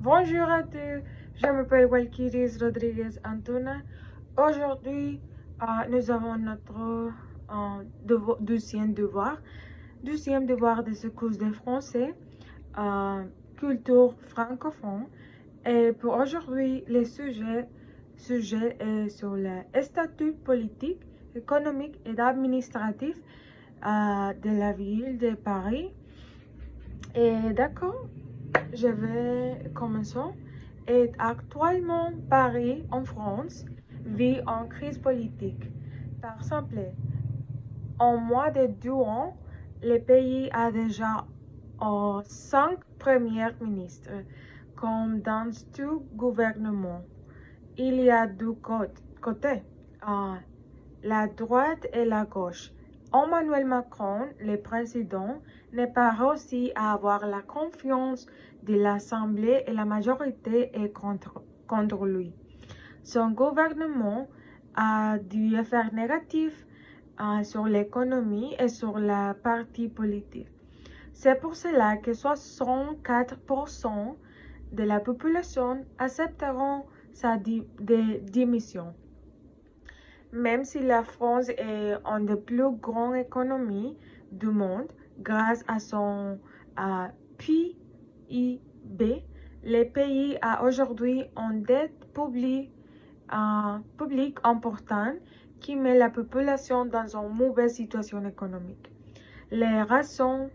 Bonjour à tous, je m'appelle Walkiris Rodriguez Antuna. Aujourd'hui, nous avons notre deuxième devoir de ce cours de français, euh, culture francophone. Et pour aujourd'hui, sujet est sur le statut politique, économique et administratif de la ville de Paris. Et d'accord, je vais commencer. Et actuellement, Paris, en France, vit en crise politique. Par exemple, en moins de 2 ans, le pays a déjà 5 premiers ministres, comme dans tout gouvernement. Il y a deux côtés, la droite et la gauche. Emmanuel Macron, le président, n'est pas réussi à avoir la confiance de l'Assemblée et la majorité est contre lui. Son gouvernement a des effets négatifs sur l'économie et sur la partie politique. C'est pour cela que 64% de la population accepteront sa démission. Même si la France est une des plus grandes économies du monde, grâce à son PIB, le pays a aujourd'hui une dette publique importante qui met la population dans une mauvaise situation économique. Les raisons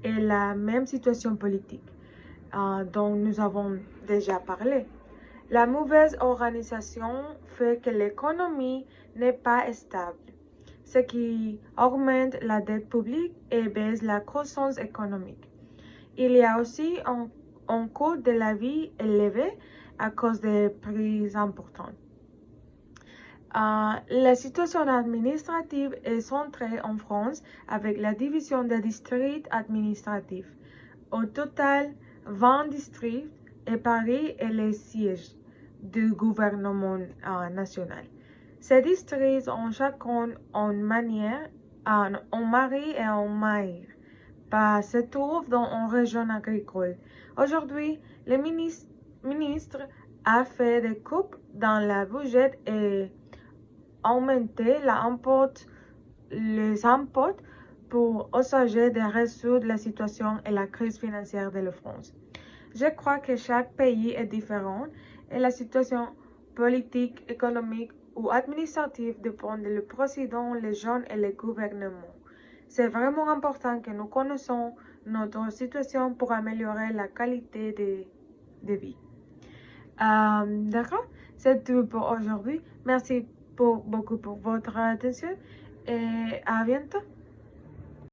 est la même situation politique dont nous avons déjà parlé. La mauvaise organisation fait que l'économie n'est pas stable, ce qui augmente la dette publique et baisse la croissance économique. Il y a aussi un coût de la vie élevé à cause des prix importants. La situation administrative est centrée en France avec la division des districts administratifs. Au total, 20 districts et Paris est le siège du gouvernement national. Ces districts ont chacun une manière, un mari et un maire, se trouvent dans une région agricole. Aujourd'hui, le ministre a fait des coupes dans la budget et augmenté les impôts pour essayer de résoudre la situation et la crise financière de la France. Je crois que chaque pays est différent et la situation politique, économique ou administrative dépend du président, les jeunes et le gouvernement. C'est vraiment important que nous connaissions notre situation pour améliorer la qualité de vie. D'accord, c'est tout pour aujourd'hui. Merci beaucoup pour votre attention et à bientôt.